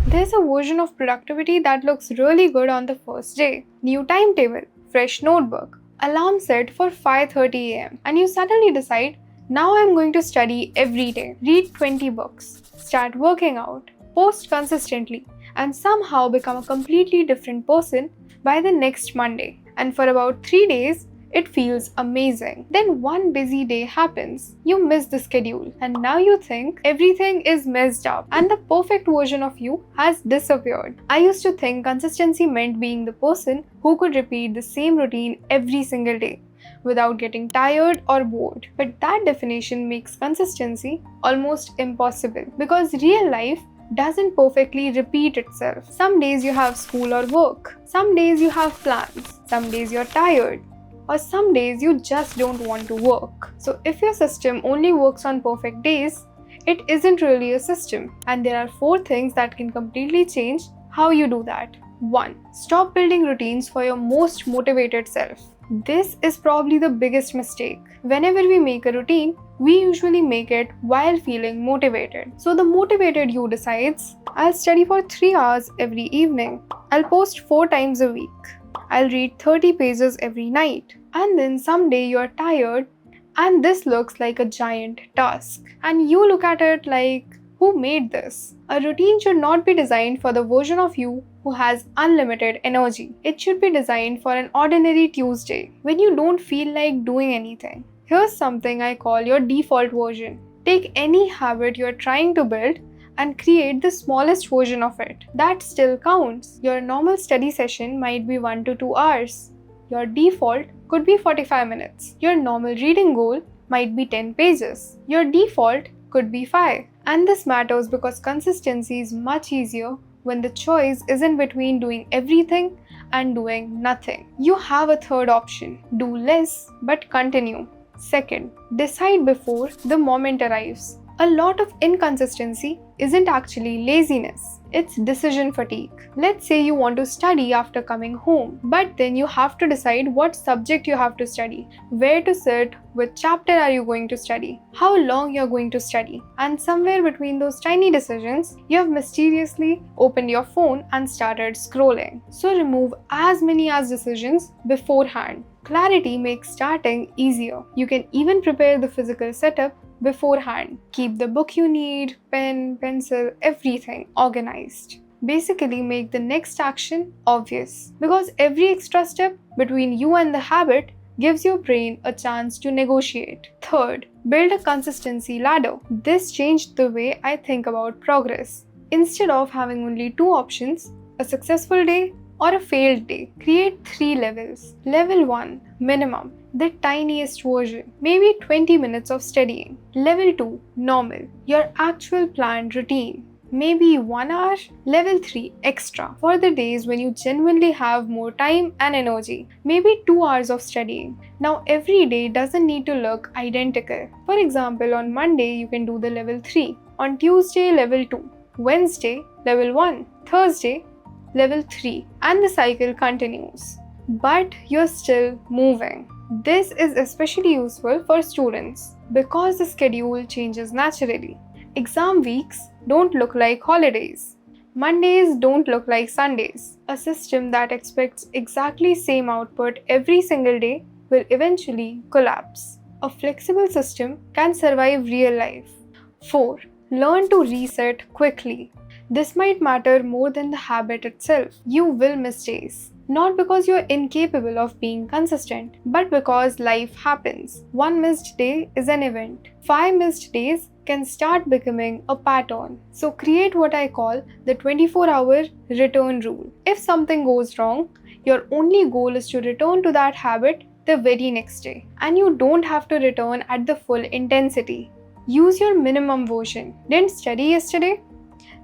There's a version of productivity that looks really good on the first day. New timetable, fresh notebook, alarm set for 5:30 am, and you suddenly decide, now I'm going to study every day, read 20 books, start working out, post consistently, and somehow become a completely different person by the next Monday. And for about 3 days, it feels amazing. Then one busy day happens, you miss the schedule, and now you think everything is messed up and the perfect version of you has disappeared. I used to think consistency meant being the person who could repeat the same routine every single day without getting tired or bored. But that definition makes consistency almost impossible because real life doesn't perfectly repeat itself. Some days you have school or work, some days you have plans, some days you're tired, or some days you just don't want to work. So if your system only works on perfect days, it isn't really a system. And there are 4 things that can completely change how you do that. 1. Stop building routines for your most motivated self. This is probably the biggest mistake. Whenever we make a routine, we usually make it while feeling motivated. So the motivated you decides, I'll study for 3 hours every evening. I'll post 4 times a week. I'll read 30 pages every night. And then someday you're tired and this looks like a giant task. And you look at it like, who made this? A routine should not be designed for the version of you who has unlimited energy. It should be designed for an ordinary Tuesday when you don't feel like doing anything. Here's something I call your default version. Take any habit you're trying to build and create the smallest version of it. That still counts. Your normal study session might be 1 to 2 hours. Your default could be 45 minutes. Your normal reading goal might be 10 pages. Your default could be 5. And this matters because consistency is much easier when the choice isn't between doing everything and doing nothing. You have a third option. Do less but continue. Second, decide before the moment arrives. A lot of inconsistency isn't actually laziness, it's decision fatigue. Let's say you want to study after coming home, but then you have to decide what subject you have to study, where to sit, which chapter are you going to study, how long you're going to study, and somewhere between those tiny decisions, you have mysteriously opened your phone and started scrolling. So remove as many as decisions beforehand. Clarity makes starting easier. You can even prepare the physical setup beforehand. Keep the book you need, pen, pencil, everything organized. Basically make the next action obvious because every extra step between you and the habit gives your brain a chance to negotiate. Third, build a consistency ladder. This changed the way I think about progress. Instead of having only 2 options, a successful day or a failed day, create 3 levels. Level 1, minimum, the tiniest version, maybe 20 minutes of studying. Level 2, normal, your actual planned routine, maybe 1 hour. Level 3, extra, for the days when you genuinely have more time and energy, maybe 2 hours of studying. Now every day doesn't need to look identical. For example, on Monday you can do the level 3, on Tuesday level 2, Wednesday level 1, Thursday level 3, and the cycle continues. But you're still moving. This is especially useful for students because the schedule changes naturally. Exam weeks don't look like holidays. Mondays don't look like Sundays. A system that expects exactly same output every single day will eventually collapse. A flexible system can survive real life. 4. Learn to reset quickly. This might matter more than the habit itself. You will miss days. Not because you're incapable of being consistent, but because life happens. 1 missed day is an event. 5 missed days can start becoming a pattern. So create what I call the 24-hour return rule. If something goes wrong, your only goal is to return to that habit the very next day. And you don't have to return at the full intensity. Use your minimum version. Didn't study yesterday?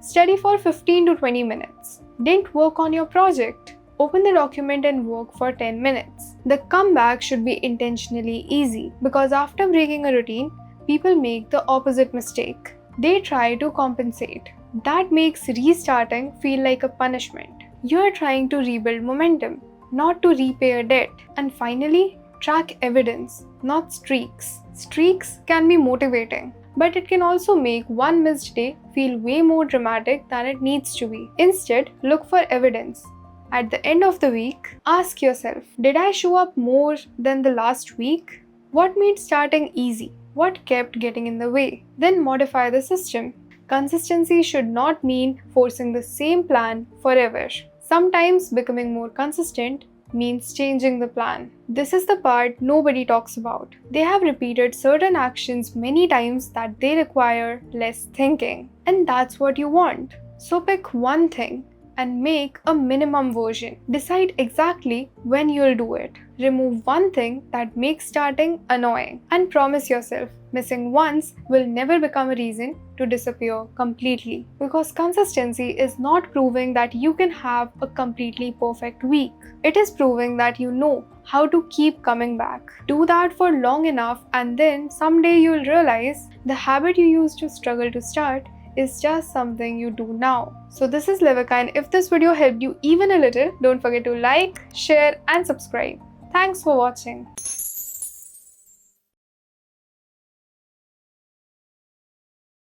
Study for 15 to 20 minutes. Didn't work on your project? Open the document and work for 10 minutes. The comeback should be intentionally easy because after breaking a routine, people make the opposite mistake. They try to compensate. That makes restarting feel like a punishment. You are trying to rebuild momentum, not to repay a debt. And finally, track evidence, not streaks. Streaks can be motivating, But it can also make one missed day feel way more dramatic than it needs to be. Instead, look for evidence. At the end of the week, ask yourself, did I show up more than the last week? What made starting easy? What kept getting in the way? Then modify the system. Consistency should not mean forcing the same plan forever. Sometimes becoming more consistent means changing the plan. This is the part nobody talks about. They have repeated certain actions many times that they require less thinking. And that's what you want. So pick one thing and make a minimum version. Decide exactly when you'll do it. Remove one thing that makes starting annoying. And promise yourself, missing once will never become a reason to disappear completely. Because consistency is not proving that you can have a completely perfect week. It is proving that you know how to keep coming back. Do that for long enough, and then someday you'll realize the habit you used to struggle to start is just something you do now. So this is Levikah, and if this video helped you even a little, don't forget to like, share and subscribe. Thanks for watching.